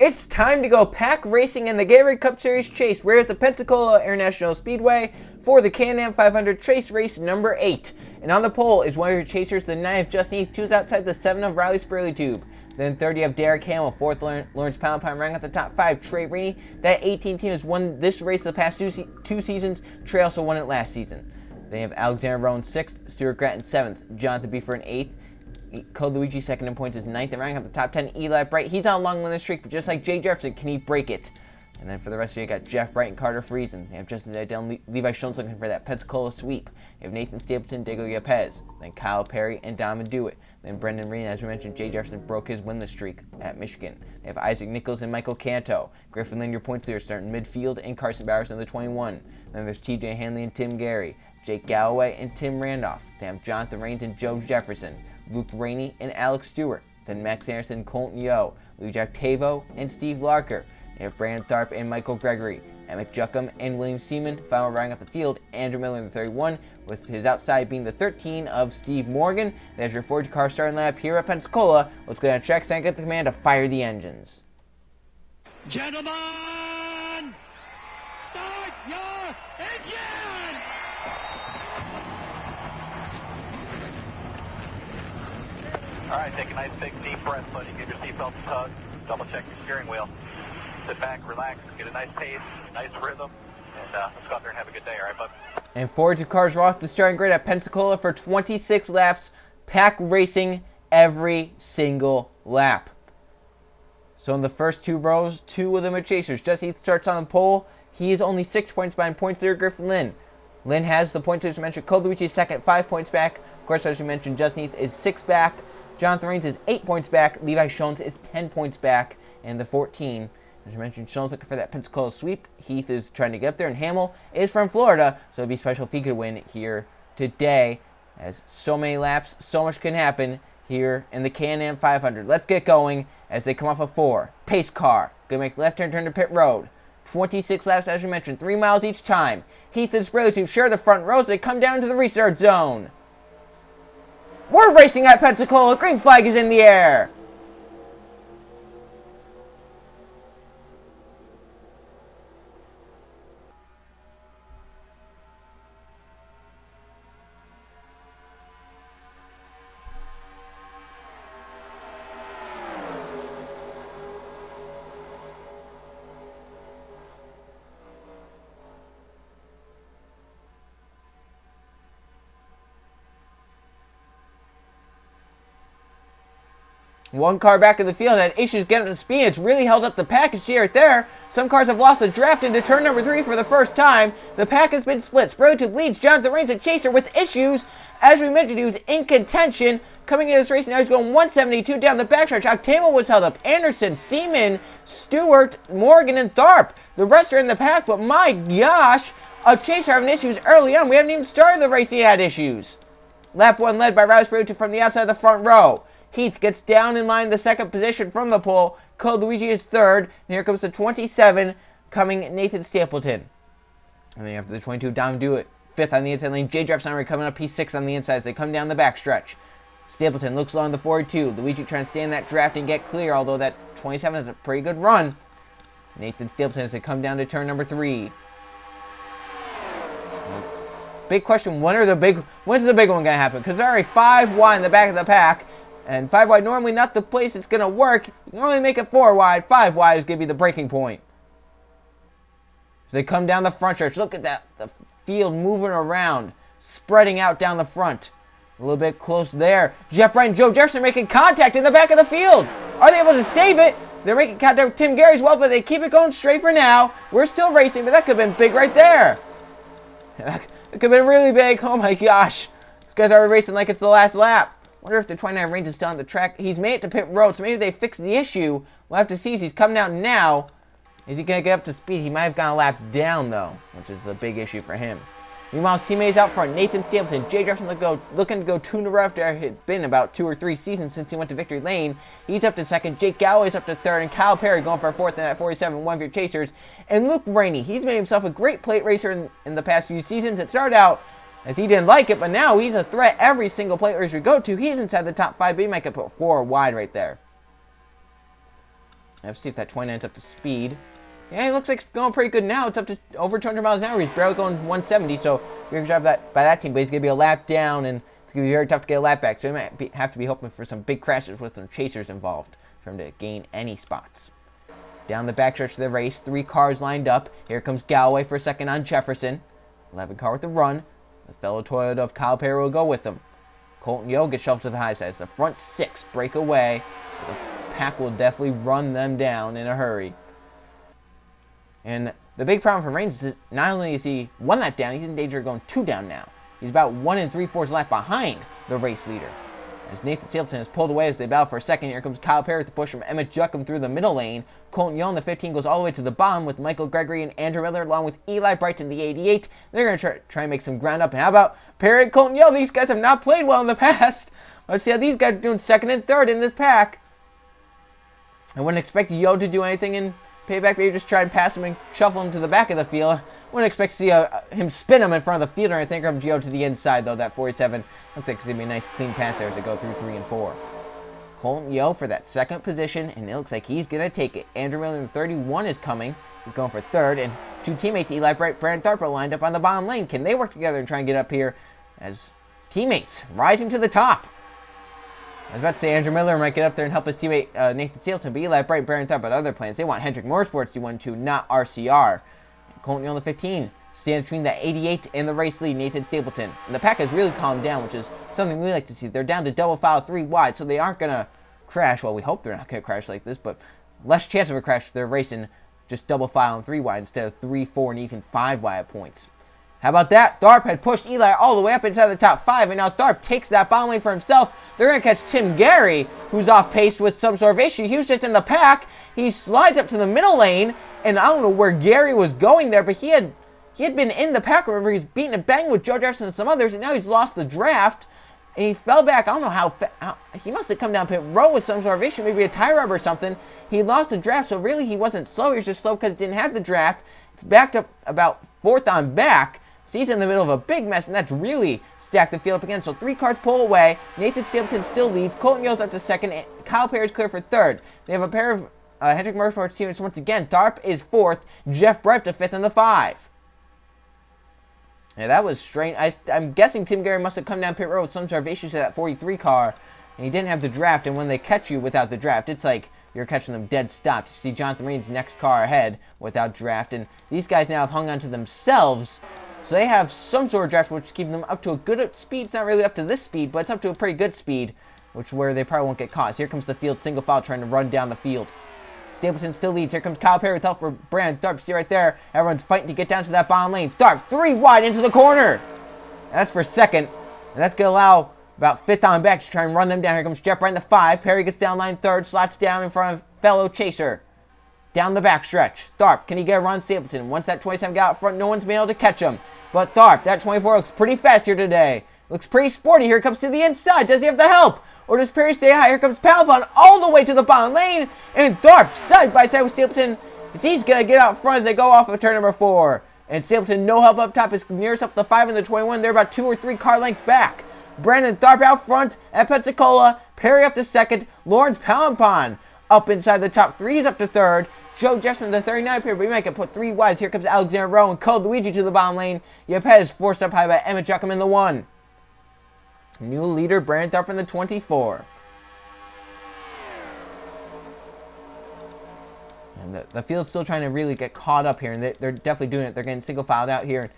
It's time to go pack racing in the Gatorade Cup Series Chase. We're at the Pensacola International Speedway for the NR2003 Chase race number 8. And on the pole is one of your chasers, the 9 of Justin Heath, 2's outside the 7 of Riley Spurley-Tube. Then 30 of Derek Hamill, 4th Lawrence Palapine, running at the top 5, Trey Rainey. That 18 team has won this race the past two seasons. Trey also won it last season. They have Alexander Rowan 6th, Stuart Gratton 7th, Jonathan Beefer in 8th. Code Luigi second in points is 9th, and running up the top 10, Eli Bright. He's on a long winning streak, but just like Jay Jefferson, can he break it? And then for the rest of you, got Jeff Bright and Carter Friesen. They have Justin Didell, Levi Schultz looking for that Pensacola sweep. They have Nathan Stapleton, Diego Yepez, then Kyle Perry and Donovan Dewitt. Then Brendan Reed, as we mentioned, Jay Jefferson broke his winless streak at Michigan. They have Isaac Nichols and Michael Canto. Griffin Lynn, your points leader, starting midfield, and Carson Bowers in the 21. Then there's TJ Hanley and Tim Gary, Jake Galloway and Tim Randolph. They have Jonathan Raines and Joe Jefferson, Luke Rainey and Alex Stewart, then Max Anderson, Colton Yo, Louis Jack Tavo, and Steve Larker. They have Brandon Tharp and Michael Gregory, Emmett Juckham and William Seaman. Final rounding up the field, Andrew Miller in the 31, with his outside being the 13 of Steve Morgan. There's your 40-car starting lineup here at Pensacola. Let's go down to track and get the command to fire the engines. Gentlemen, start your engine! All right, take a nice big deep breath so you get your seatbelt tugged. Double check your steering wheel. Sit back, relax, get a nice pace, nice rhythm, and let's go out there and have a good day, all right, bud? And 42 cars are off the starting grid at Pensacola for 26 laps, pack racing every single lap. So in the first 2 rows, 2 of them are chasers. Jesse Heath starts on the pole. He is only 6 points behind points leader Griffin Lynn. Lynn has the points leader, as mentioned. Cole Luigi second, 5 points back. Of course, as we mentioned, Justin Heath is 6 back. Jonathan Raines is 8 points back. Levi Schultz is 10 points back. And the 14, as I mentioned, Schultz looking for that Pensacola sweep. Heath is trying to get up there, and Hamill is from Florida, so it'd be special if he could win here today. As so many laps, so much can happen here in the Can-Am 500. Let's get going as they come off of 4. Pace car. Gonna make the left turn to pit road. 26 laps, as we mentioned, 3 miles each time. Heath and Spurley-Tube share the front rows. They come down to the restart zone. We're racing at Pensacola. Green flag is in the air. One car back in the field had issues getting up to speed. It's really held up the package here right there. Some cars have lost the draft into turn number 3 for the first time. The pack has been split. Spurley-Tube leads. Jonathan Raines, a chaser with issues. As we mentioned, he was in contention. Coming into this race, now he's going 172 down the backstretch. Octavo was held up. Anderson, Seaman, Stewart, Morgan, and Tharp. The rest are in the pack, but my gosh, a chaser having issues early on. We haven't even started the race, he had issues. Lap 1 led by Riley Spurley-Tube from the outside of the front row. Heath gets down in line the second position from the pole. Code Luigi is 3rd. And here comes the 27, coming Nathan Stapleton. And then after the 22, Dom Dewitt, 5th on the inside lane. Jay Jefferson coming up. He's 6th on the inside as they come down the backstretch. Stapleton looks low on the 42. Luigi trying to stay in that draft and get clear, although that 27 is a pretty good run. Nathan Stapleton as they come down to turn number 3. Big question, when's the big one going to happen? Because they're already 5 wide in the back of the pack. And 5 wide, normally not the place it's going to work. You can only make it 4 wide. 5 wide is going to be the breaking point. So they come down the front stretch. Look at that. The field moving around. Spreading out down the front. A little bit close there. Jeff Bright and Joe Jefferson making contact in the back of the field. Are they able to save it? They're making contact with Tim Gary as well, but they keep it going straight for now. We're still racing, but that could have been big right there. That could have been really big. Oh my gosh. These guys are racing like it's the last lap. Wonder if the 29 Raines is still on the track. He's made it to pit road, so maybe they fixed the issue. We'll have to see as he's coming out now. Is he going to get up to speed? He might have gone a lap down, though, which is a big issue for him. Meanwhile, his teammates out front. Nathan Stapleton, Jay Jefferson looking to go 2 in a row after it had been about 2 or 3 seasons since he went to victory lane. He's up to 2nd. Jake Galloway's up to 3rd. And Kyle Perry going for 4th in that 47, one of your chasers. And Luke Rainey, he's made himself a great plate racer in the past few seasons. It started out as he didn't like it, but now he's a threat every single plate race we go to. He's inside the top 5, but he might get put 4 wide right there. Let's see if that 29's up to speed. Yeah, it looks like it's going pretty good now. It's up to over 200 miles an hour. He's barely going 170, so you're going to drive that by that team, but he's going to be a lap down, and it's going to be very tough to get a lap back. So he might have to be hoping for some big crashes with some chasers involved for him to gain any spots. Down the backstretch of the race, 3 cars lined up. Here comes Galloway for a second on Jefferson. 11 car with the run. The fellow Toyota of Kyle Perry will go with them. Colton Yo gets shoved to the high side. As the front 6 break away. The pack will definitely run them down in a hurry. And the big problem for Reigns is not only is he 1 lap down, he's in danger of going 2 down now. He's about 1 3/4 lap behind the race leader. As Nathan Stapleton is pulled away as they battle for a second, here comes Kyle Perry with the push from Emmett Juckham through the middle lane. Colton Yo in the 15 goes all the way to the bottom with Michael Gregory and Andrew Miller along with Eli Brighton, the 88. They're going to try and make some ground up. And how about Perry and Colton Yo? These guys have not played well in the past. Let's see how these guys are doing 2nd and 3rd in this pack. I wouldn't expect Yo to do anything in payback. Maybe just try and pass him and shuffle him to the back of the field. Wouldn't expect to see him spin him in front of the fielder. I think comes Yo to the inside, though. That 47 looks like it's going to be a nice clean pass there as they go through 3 and 4. Colton Yo for that 2nd position, and it looks like he's going to take it. Andrew Miller in the 31 is coming. He's going for 3rd, and 2 teammates, Eli Bright, Brandon Tharp, are lined up on the bottom lane. Can they work together and try and get up here as teammates rising to the top? I was about to say Andrew Miller might get up there and help his teammate Nathan Stapleton, but Eli Bright, Brandon Tharp, but other plans. They want Hendrick Motorsports to 1-2, not RCR. Colton Yo on the 15 stands between the 88 and the race lead, Nathan Stapleton. And the pack has really calmed down, which is something we like to see. They're down to double file 3 wide, so they aren't going to crash. Well, we hope they're not going to crash like this, but less chance of a crash if they're racing just double file and 3 wide instead of 3, 4, and even 5 wide at points. How about that? Tharp had pushed Eli all the way up inside the top 5, and now Tharp takes that bottom lane for himself. They're going to catch Tim Gary, who's off pace with some sort of issue. He was just in the pack. He slides up to the middle lane, and I don't know where Gary was going there, but he had been in the pack. Remember, he's beating and banging with Joe Jefferson and some others, and now he's lost the draft, and he fell back. I don't know how he must have come down pit road with some sort of issue, maybe a tie rub or something. He lost the draft, so really he wasn't slow. He was just slow because he didn't have the draft. It's backed up about 4th on back. So he's in the middle of a big mess, and that's really stacked the field up again. So 3 cars pull away. Nathan Stapleton still leads. Colton Yo's up to 2nd. And Kyle Perry's clear for 3rd. They have a pair of Hendrick Motorsports teammates once again. Tharp is 4th. Jeff Brett to 5th in the 5. Yeah, that was strange. I'm guessing Tim Gary must have come down pit road with some sort of issues to that 43 car, and he didn't have the draft. And when they catch you without the draft, it's like you're catching them dead stopped. You see Jonathan Reed's next car ahead without draft, and these guys now have hung on to themselves. So they have some sort of draft which keeps them up to a good speed. It's not really up to this speed, but it's up to a pretty good speed, which where they probably won't get caught. So here comes the field single file trying to run down the field. Stapleton still leads. Here comes Kyle Perry with help for Brandon Tharp. See right there. Everyone's fighting to get down to that bottom lane. Tharp 3 wide into the corner. And that's for 2nd. And that's going to allow about 5th on back to try and run them down. Here comes Jeff right in the 5. Perry gets down line 3rd. Slots down in front of fellow chaser. Down the back stretch. Tharp, can he get a run? Stapleton. Once that 27 got out front, no one's been able to catch him. But Tharp, that 24 looks pretty fast here today. Looks pretty sporty. Here it comes to the inside. Does he have the help? Or does Perry stay high? Here comes Palpon all the way to the bottom lane. And Tharp side by side with Stapleton. He's going to get out front as they go off of turn number 4. And Stapleton, no help up top, is nearest up the 5 and the 21. They're about 2 or 3 car lengths back. Brandon Tharp out front at Pensacola. Perry up to 2nd. Lawrence Palpon up inside the top 3. He's up to 3rd. Joe Jefferson, the 39 pair, but he might get put 3 wide. Here comes Alexander Rowe and Code Luigi to the bottom lane. Yepes forced up high by Emmett Juckham in the 1. New leader, Brandon Tharp in the 24. And the field's still trying to really get caught up here, and they're definitely doing it. They're getting single filed out here.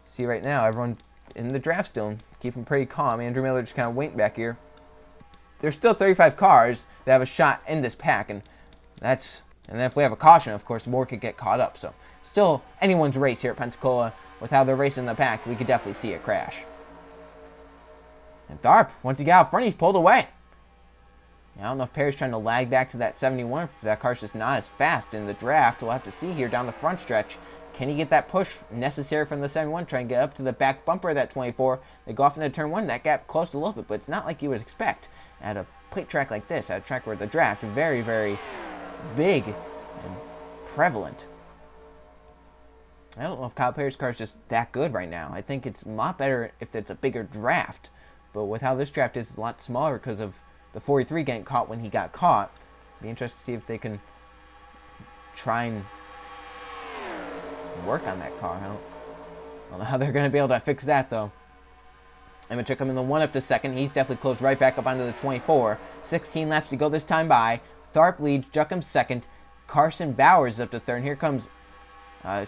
See right now, everyone in the draft still keeping pretty calm. Andrew Miller just kind of waiting back here. There's still 35 cars that have a shot in this pack, and if we have a caution, of course, more could get caught up. So still anyone's race here at Pensacola. With how they're racing in the pack, we could definitely see a crash. And Tharp, once he got out front, he's pulled away. I don't know if Perry's trying to lag back to that 71. If that car's just not as fast in the draft, we'll have to see here down the front stretch. Can he get that push necessary from the 71? Try and get up to the back bumper of that 24. They go off into turn 1. That gap closed a little bit, but it's not like you would expect at a plate track like this, at a track where the draft is very, very big and prevalent. I don't know if Kyle Perry's car is just that good right now. I think it's a lot better if it's a bigger draft. But with how this draft is, it's a lot smaller because of the 43 getting caught when he got caught. Be interested to see if they can try and work on that car. I don't know how they're going to be able to fix that, though. Emmett coming in the 1 up to second. He's definitely closed right back up onto the 24. 16 laps to go this time by. Tharp leads. Juckham second. Carson Bowers up to third. And here comes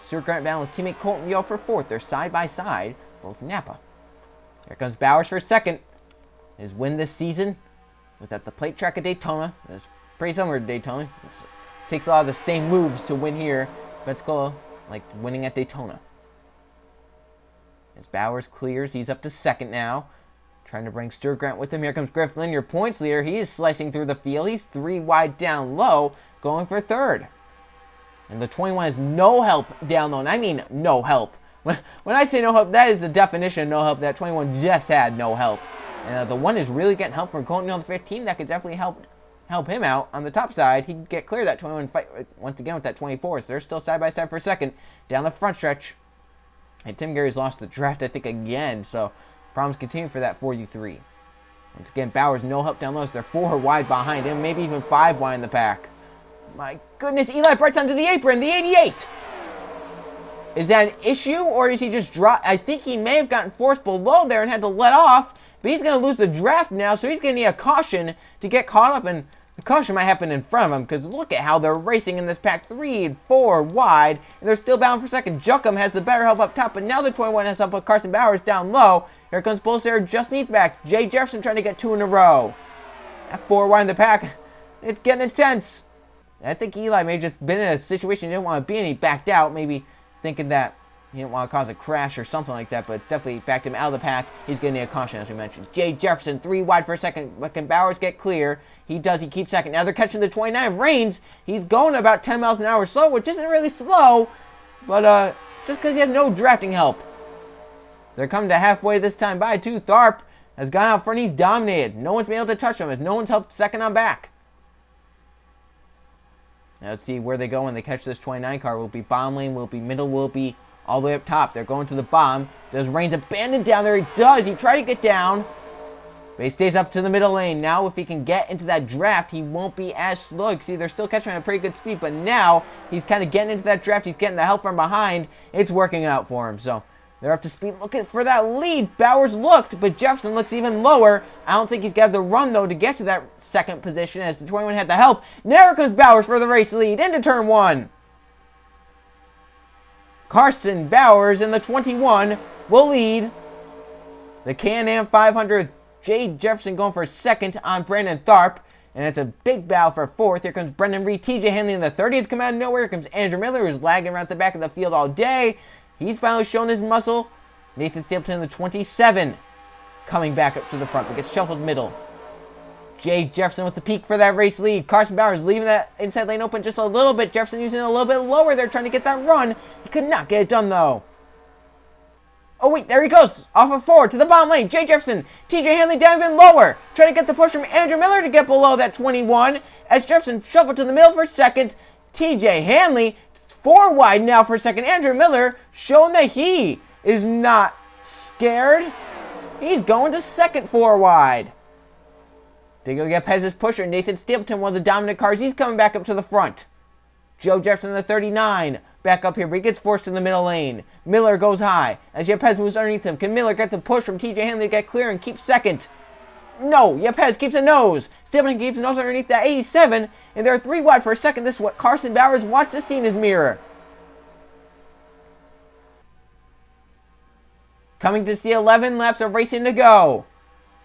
Stuart Grant battling with teammate Colton Yo for fourth. They're side by side, both Napa. Here comes Bowers for second. His win this season was at the plate track at Daytona. It's pretty similar to Daytona. It takes a lot of the same moves to win here. Pensacola, like winning at Daytona. As Bowers clears, he's up to second now. Trying to bring Stuart Grant with him. Here comes Griff Lynn, your points leader. He is slicing through the field. He's 3 wide down low, going for third. And the 21 has no help down low. And I mean no help. When I say no help, that is the definition of no help. That 21 just had no help. And the 1 is really getting help from Colton on the 15. That could definitely help him out on the top side. He could get clear of that 21 fight once again with that 24. So they're still side by side for second. Down the front stretch. And Tim Gary's lost the draft, I think, again. So problems continue for that 43. Once again, Bowers no help down low. So they're 4 wide behind him. Maybe even 5 wide in the pack. My goodness, Eli Bright's onto the apron. The 88. Is that an issue, or is he just dropped? I think he may have gotten forced below there and had to let off, but he's going to lose the draft now, so he's going to need a caution to get caught up, and the caution might happen in front of him, because look at how they're racing in this pack. 3 and 4 wide, and they're still bound for second. Juckham has the better help up top, but now the 21 has help with Carson Bowers down low. Here comes Bullsayer just needs back. Jay Jefferson trying to get 2 in a row. At 4 wide in the pack, it's getting intense. I think Eli may have just been in a situation he didn't want to be in. He backed out, maybe thinking that he didn't want to cause a crash or something like that, but it's definitely backed him out of the pack. He's going to need a caution, as we mentioned. Jay Jefferson, 3 wide for a second. But can Bowers get clear? He does. He keeps second. Now they're catching the 29 of Reigns. He's going about 10 miles an hour slow, which isn't really slow, but just because he has no drafting help. They're coming to halfway this time by, too. Tharp has gone out front. He's dominated. No one's been able to touch him, as no one's helped second on back. Now let's see where they go when they catch this 29 car. Will it be bottom lane? Will it be middle? Will it be all the way up top? They're going to the bottom. Does Reigns abandon down there? He does. He tried to get down, but he stays up to the middle lane. Now if he can get into that draft, he won't be as slow. You can see they're still catching him at a pretty good speed, but now he's kind of getting into that draft. He's getting the help from behind. It's working out for him. So they're up to speed, looking for that lead. Bowers looked, but Jefferson looks even lower. I don't think he's got the run, though, to get to that second position as the 21 had the help. Now comes Bowers for the race lead into turn 1. Carson Bowers in the 21 will lead the Can-Am 500. Jay Jefferson going for second on Brandon Tharp. And it's a big battle for fourth. Here comes Brendan Reed. TJ Hanley in the 30 has come out of nowhere. Here comes Andrew Miller, who's lagging around the back of the field all day. He's finally shown his muscle. Nathan Stapleton in the 27 coming back up to the front, but gets shuffled middle. Jay Jefferson with the peak for that race lead. Carson Bowers leaving that inside lane open just a little bit. Jefferson using it a little bit lower there, trying to get that run. He could not get it done, though. Oh, wait, there he goes. Off of 4 to the bottom lane. Jay Jefferson. TJ Hanley down even lower. Trying to get the push from Andrew Miller to get below that 21. As Jefferson shuffled to the middle for second. TJ Hanley 4 wide now for second. Andrew Miller showing that he is not scared. He's going to second 4 wide. Diego Yepez's pusher. Nathan Stapleton, one of the dominant cars. He's coming back up to the front. Joe Jefferson, the 39, back up here, but he gets forced in the middle lane. Miller goes high as Yepez moves underneath him. Can Miller get the push from TJ Hanley to get clear and keep second? No, Yepez keeps a nose. Stapleton keeps a nose underneath that 87, and they're 3 wide for a second. This is what Carson Bowers wants to see in his mirror. Coming to see 11 laps of racing to go.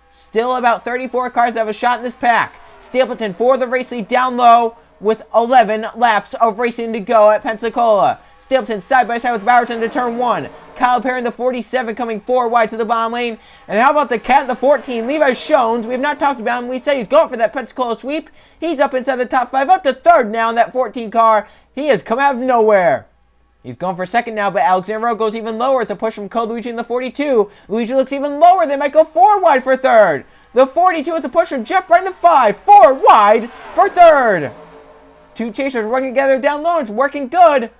Still about 34 cars that have a shot in this pack. Stapleton for the race lead down low with 11 laps of racing to go at Pensacola. Stapleton side by side with Bowers into turn 1. Kyle Perry in the 47 coming 4 wide to the bottom lane. And how about the cat in the 14, Levi Shones? We have not talked about him. We said he's going for that Pensacola sweep. He's up inside the top 5, up to third now in that 14 car. He has come out of nowhere. He's going for second now, but Alexander goes even lower at the push from Code Luigi in the 42. Luigi looks even lower. They might go 4 wide for third. The 42 at the push from Jeff Bright in the 5. 4 wide for third. 2 chasers working together down low. It's working good.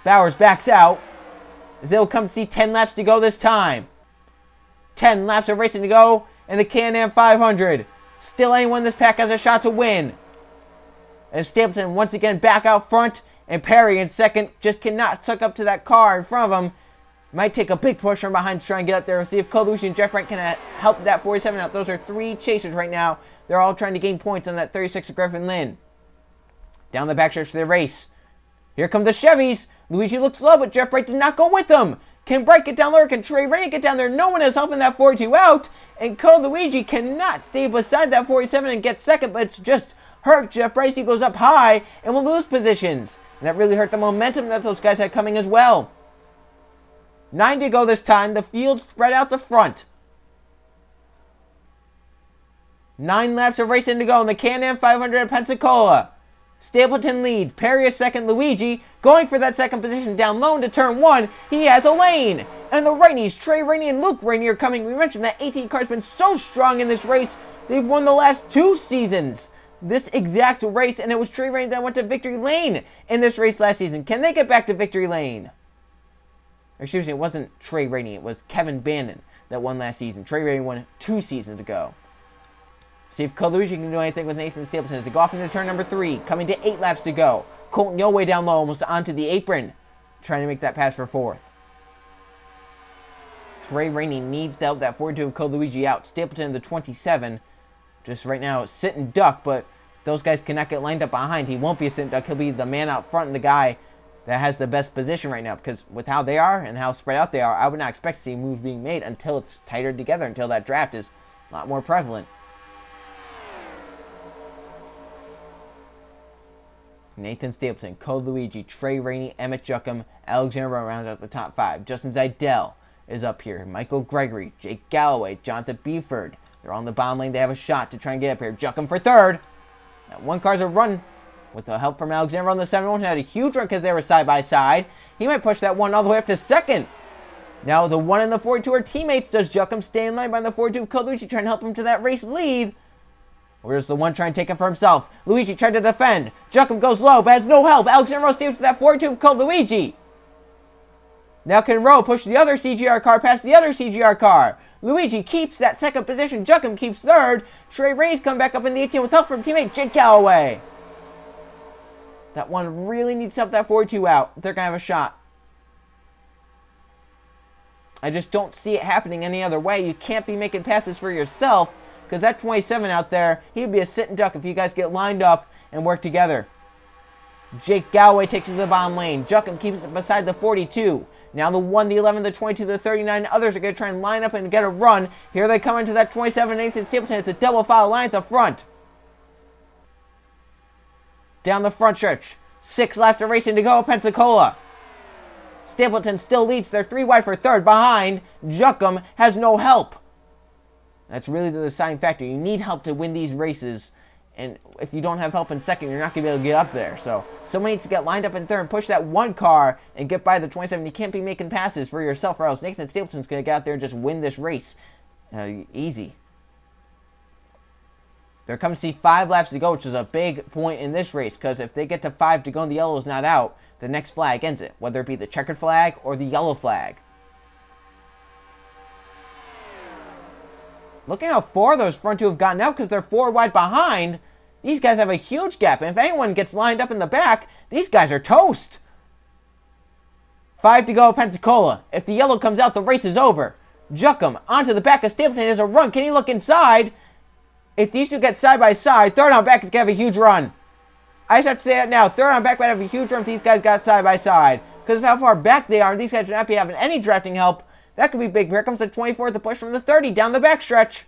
Bowers backs out as they'll come see 10 laps to go this time. 10 laps of racing to go in the Can-Am 500. Still anyone in this pack has a shot to win. as Stapleton once again back out front, and Perry in second just cannot suck up to that car in front of him. Might take a big push from behind to try and get up there. We'll see if Cole Luigi and Jeff Brent can help that 47 out. Those are 3 chasers right now. They're all trying to gain points on that 36 of Griffin Lynn. Down the backstretch of the race. Here come the Chevys. Luigi looks low, but Jeff Brent did not go with them. Can Bright get down lower? Can Trey Rainey get down there? No one is helping that 42 out. And Cole Luigi cannot stay beside that 47 and get second, but it's just hurt Jeff Bright. He goes up high and will lose positions. And that really hurt the momentum that those guys had coming as well. 9 to go this time. The field spread out the front. 9 laps of racing to go in the Can-Am 500 at Pensacola. Stapleton leads. Perry is second. Luigi going for that second position down low into turn 1. He has a lane. And the Rainies, Trey Rainey and Luke Rainey are coming. We mentioned that 18 car's been so strong in this race. They've won the last 2 seasons. This exact race. And it was Trey Rainey that went to victory lane in this race last season. Can they get back to victory lane? Excuse me, it wasn't Trey Rainey. It was Kevin Bannon that won last season. Trey Rainey won 2 seasons ago. See if Cole Luigi can do anything with Nathan Stapleton as they go off into turn number 3, coming to 8 laps to go. Colton Yoway down low, almost onto the apron, trying to make that pass for 4th. Trey Rainey needs to help that 42 of Cole Luigi out. Stapleton in the 27, just right now sit and duck, but if those guys cannot get lined up behind, he won't be a sit and duck. He'll be the man out front and the guy that has the best position right now, because with how they are and how spread out they are, I would not expect to see moves being made until it's tighter together, until that draft is a lot more prevalent. Nathan Stapleton, Cole Luigi, Trey Rainey, Emmett Juckham, Alexander Rowe rounds out the top 5. Justin Zidell is up here. Michael Gregory, Jake Galloway, Jonathan Beeford. They're on the bottom lane. They have a shot to try and get up here. Juckham for 3rd. That 1 car's a run with the help from Alexander on the 7-1. He had a huge run because they were side by side. He might push that 1 all the way up to 2nd. Now the 1 and the 42 are teammates. Does Juckham stay in line by the 42 of Cole Luigi trying to help him to that race lead? Or is the 1 trying to take it for himself? Luigi tried to defend. Juckham goes low, but has no help. Alexander Rowe stays with that 42 of Cole Luigi. Now can Rowe push the other CGR car past the other CGR car? Luigi keeps that 2nd position. Juckham keeps 3rd. Trey Rainey's come back up in the 18 with help from teammate Jake Galloway. That 1 really needs to help that 42 out. They're going to have a shot. I just don't see it happening any other way. You can't be making passes for yourself, because that 27 out there, he'd be a sit and duck if you guys get lined up and work together. Jake Galloway takes it to the bottom lane. Juckham keeps it beside the 42. Now the 1, the 11, the 22, the 39. Others are going to try and line up and get a run. Here they come into that 27. Nathan Stapleton. It's a double file line at the front. Down the front stretch. 6 laps of racing to go at Pensacola. Stapleton still leads. They're 3 wide for 3rd. Behind, Juckham has no help. That's really the deciding factor. You need help to win these races. And if you don't have help in 2nd, you're not going to be able to get up there. So someone needs to get lined up in 3rd and push that 1 car and get by the 27. You can't be making passes for yourself, or else Nathan Stapleton's going to get out there and just win this race. Easy. They're coming to see 5 laps to go, which is a big point in this race, because if they get to 5 to go and the yellow is not out, the next flag ends it, whether it be the checkered flag or the yellow flag. Look at how far those front 2 have gotten out, because they're 4 wide behind. These guys have a huge gap, and if anyone gets lined up in the back, these guys are toast. 5 to go at Pensacola. If the yellow comes out, the race is over. Juckham onto the back of Stapleton has a run. Can he look inside? If these 2 get side by side, 3rd on back is going to have a huge run. I just have to say it now. 3rd on back might have a huge run if these guys got side by side, because of how far back they are, and these guys would not be having any drafting help. That could be big. Here comes the 24, the push from the 30 down the backstretch.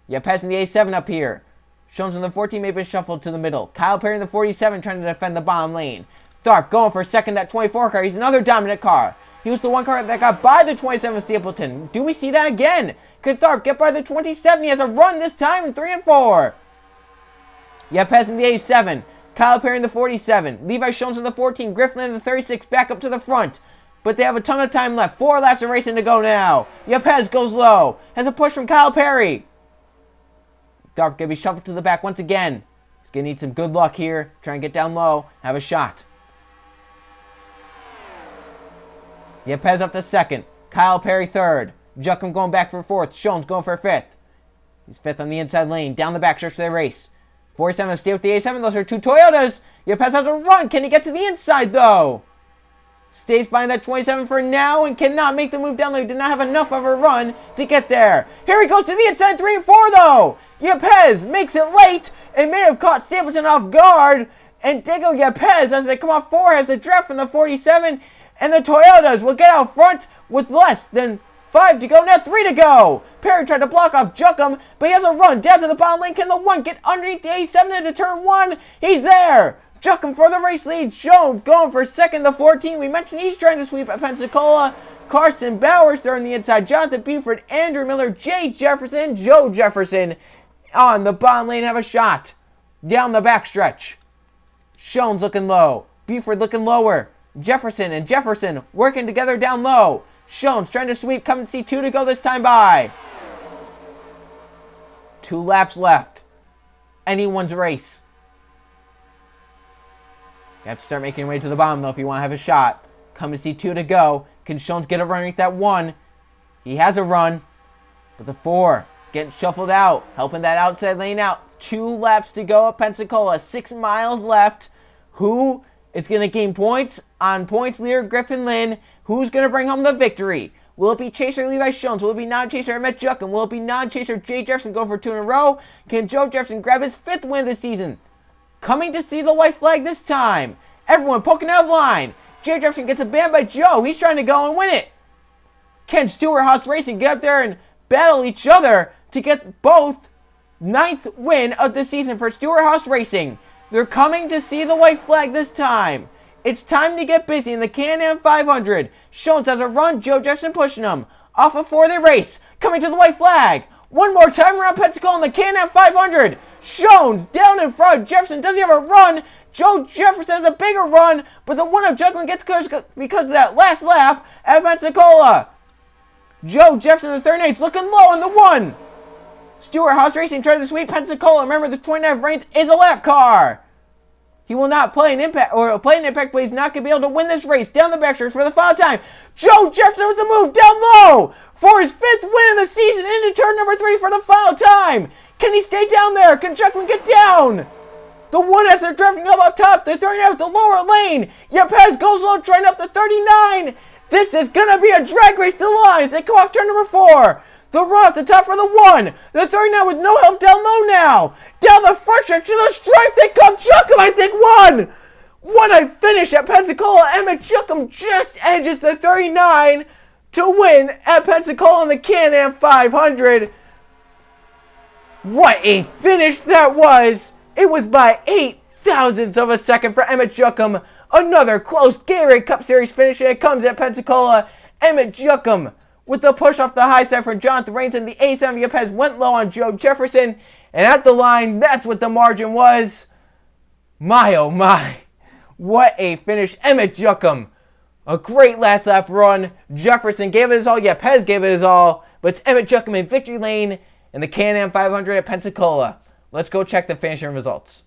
Yepes in the A7 up here. Jones in the 14 may have been shuffled to the middle. Kyle Perry in the 47 trying to defend the bottom lane. Tharp going for 2nd, that 24 car. He's another dominant car. He was the 1 car that got by the 27 Stapleton. Do we see that again? Could Tharp get by the 27? He has a run this time in 3 and 4. Yepes in the A7. Kyle Perry in the 47. Levi Jones in the 14. Griffin in the 36 back up to the front. But they have a ton of time left. 4 laps of racing to go now. Yepes goes low. Has a push from Kyle Perry. Dark going to be shuffled to the back once again. He's going to need some good luck here. Try and get down low. Have a shot. Yepes up to 2nd. Kyle Perry 3rd. Juckham going back for 4th. Jones going for 5th. He's 5th on the inside lane. Down the back stretch of the race. 47 stay with the A7. Those are two Toyotas. Yepes has a run. Can he get to the inside, though? Stays behind that 27 for now and cannot make the move down there. Did not have enough of a run to get there. Here he goes to the inside, 3 and 4, though. Yepes makes it late and may have caught Stapleton off guard. And Diego Yepes, as they come off 4, has the draft from the 47. And the Toyotas will get out front with less than 5 to go. Now 3 to go. Perry tried to block off Juckham, but he has a run down to the bottom lane. Can the 1 get underneath the A7 into turn 1? He's there. Juckham for the race lead. Jones going for second, the 14. We mentioned he's trying to sweep at Pensacola. Carson Bowers there on the inside. Jonathan Buford, Andrew Miller, Jay Jefferson, Joe Jefferson on the bottom lane have a shot. Down the backstretch. Jones looking low. Buford looking lower. Jefferson and Jefferson working together down low. Jones trying to sweep. Come and see 2 to go this time by. 2 laps left. Anyone's race. You have to start making your way to the bottom, though, if you want to have a shot. Come to see 2 to go. Can Jones get a run underneath that 1? He has a run. But the 4 getting shuffled out. Helping that outside lane out. 2 laps to go at Pensacola. 6 miles left. Who is going to gain points on points leader Griffin Lynn? Who's going to bring home the victory? Will it be chaser Levi Jones? Will it be non-chaser Emmett Juckham? Will it be non-chaser Jay Jefferson go for 2 in a row? Can Joe Jefferson grab his 5th win this season? Coming to see the white flag this time. Everyone poking out of line. Jay Jefferson gets a ban by Joe. He's trying to go and win it. Can Stewart Haas Racing get up there and battle each other to get both 9th win of the season for Stewart Haas Racing? They're coming to see the white flag this time. It's time to get busy in the Can-Am 500. Jones has a run. Joe Jefferson pushing him. Off of 4 they race. Coming to the white flag. One more time around Pensacola in the Can-Am 500. Jones down in front. Jefferson doesn't have a run. Joe Jefferson has a bigger run, but the one of Juckman gets because of that last lap at Pensacola. Joe Jefferson, the 39th, looking low on the 1. Stewart Haas Racing tries to sweep Pensacola. Remember, the 29 Reigns is a lap car. He will not play an impact, but he's not going to be able to win this race. Down the backstretch for the final time. Joe Jefferson with the move down low for his 5th win of the season into turn number 3 for the final time. Can he stay down there? Can Juckman get down? The 1 as they're drifting up top. The 39 with the lower lane. Yepes goes low, trying up the 39. This is going to be a drag race to the line as they come off turn number 4. The run at the top for the 1. The 39 with no help down low now. Down the front stretch to the stripe. They come. Juckham, I think, won. What a finish at Pensacola. Emmett Juckham just edges the 39 to win at Pensacola in the Can-Am 500. What a finish that was. It was by 8 thousandths of a second for Emmett Juckham. Another close Gatorade Cup Series finish, and it comes at Pensacola. Emmett Juckham with the push off the high side for Jonathan Reigns, and the A7 Yepes went low on Joe Jefferson. And at the line, that's what the margin was. My, oh my. What a finish. Emmett Juckham. A great last lap run. Jefferson gave it his all. Yepes gave it his all. But it's Emmett Juckham in victory lane in the Can-Am 500 at Pensacola. Let's go check the finishing results.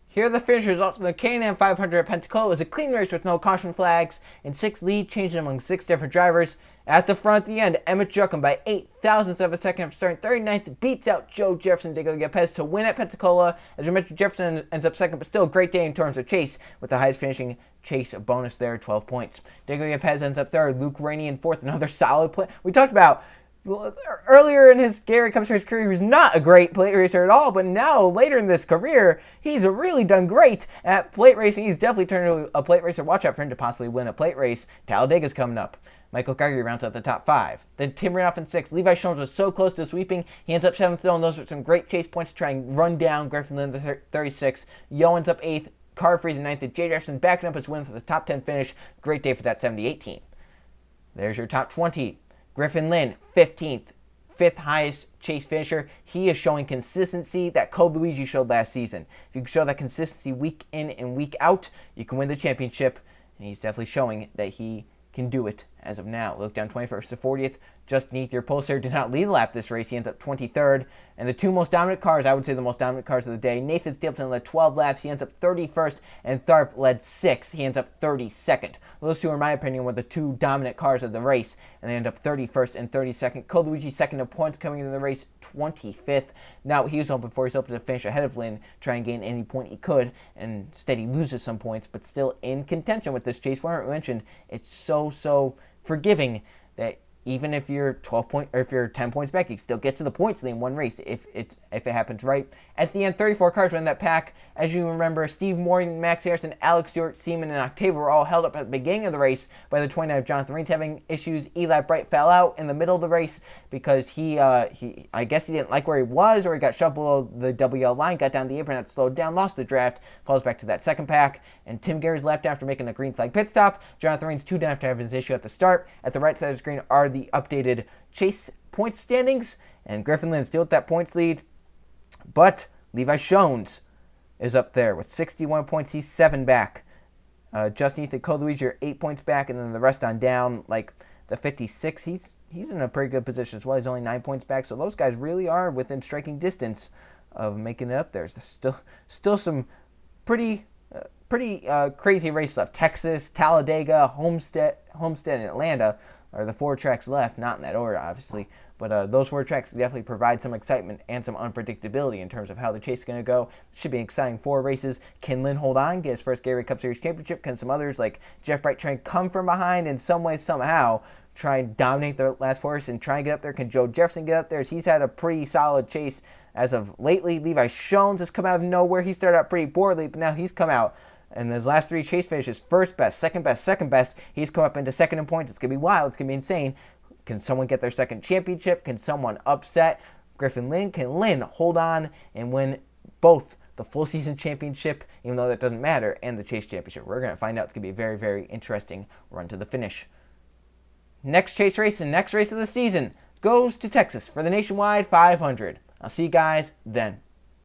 Here are the finish results of the Can-Am 500 at Pensacola. It was a clean race with no caution flags and 6 lead changes among 6 different drivers. At the front at the end, Emmett Juckham by 8 thousandths of a second after starting 39th beats out Joe Jefferson, Diego Yepes to win at Pensacola. As we mentioned, Jefferson ends up second, but still a great day in terms of chase with the highest finishing chase bonus there, 12 points. Diego Yepes ends up third, Luke Rainey in fourth, another solid play. We talked about earlier in his Gatorade Cup Series career, he was not a great plate racer at all, but now, later in this career, he's really done great at plate racing. He's definitely turned into a plate racer. Watch out for him to possibly win a plate race. Talladega's coming up. Michael Gregory rounds out the top 5. Then Tim Renoff in 6th. Levi Jones was so close to sweeping, he ends up 7th though, and those are some great chase points to try and run down Griffin Lynn, the 36th. Yo ends up 8th. Car Freeze in 9th. Jay Jefferson backing up his win for the top 10 finish. Great day for that 78 team. There's your top 20. Griffin Lynn, 15th. 5th highest chase finisher. He is showing consistency that Code Luigi showed last season. If you can show that consistency week in and week out, you can win the championship. And he's definitely showing that he can do it as of now. Look down 21st to 40th. Justin Heath, your polesayer, did not lead the lap this race. He ends up 23rd. And the two most dominant cars, I would say the most dominant cars of the day, Nathan Stapleton led 12 laps. He ends up 31st. And Tharp led 6th. He ends up 32nd. Those two, in my opinion, were the two dominant cars of the race. And they end up 31st and 32nd. Coluigi second in points coming into the race, 25th. Now, he was hoping to finish ahead of Lynn, try and gain any point he could. And instead, he loses some points, but still in contention with this chase. For I mentioned, it's so forgiving that even if you're 10 points back, you still get to the points in one race if it happens right. At the end, 34 cars were in that pack. As you remember, Steve Morgan, Max Harrison, Alex Stewart, Seaman, and Octavia were all held up at the beginning of the race by the 29 of Jonathan Reed's having issues. Eli Bright fell out in the middle of the race because he I guess he didn't like where he was, or he got shoved below the WL line, got down the apron, had slowed down, lost the draft, falls back to that second pack. And Tim Gary's left after making a green flag pit stop. Jonathan Reed's 2 down after having his issue at the start. At the right side of the screen are the updated chase points standings, and Griffin Lynn still with that points lead, but Levi Shones is up there with 61 points. He's 7 back. Justin Heath and Coluigi are 8 points back, and then the rest on down, like the 56, he's in a pretty good position as well. He's only 9 points back, so those guys really are within striking distance of making it up there. There's still some pretty crazy races left. Texas, Talladega, Homestead, and Atlanta are the 4 tracks left, not in that order, obviously. But those 4 tracks definitely provide some excitement and some unpredictability in terms of how the chase is going to go. It should be an exciting 4 races. Can Lynn hold on, get his first Gatorade Cup Series championship? Can some others like Jeff Bright try and come from behind in some way, somehow, try and dominate the last 4 races and try and get up there? Can Joe Jefferson get up there? He's had a pretty solid chase as of lately. Levi Shones has come out of nowhere. He started out pretty poorly, but now he's come out. And his last 3 chase finishes, first best, second best. He's come up into second in points. It's going to be wild. It's going to be insane. Can someone get their second championship? Can someone upset Griffin Lynn? Can Lynn hold on and win both the full season championship, even though that doesn't matter, and the chase championship? We're going to find out. It's going to be a very, very interesting run to the finish. Next chase race and next race of the season goes to Texas for the Nationwide 500. I'll see you guys then.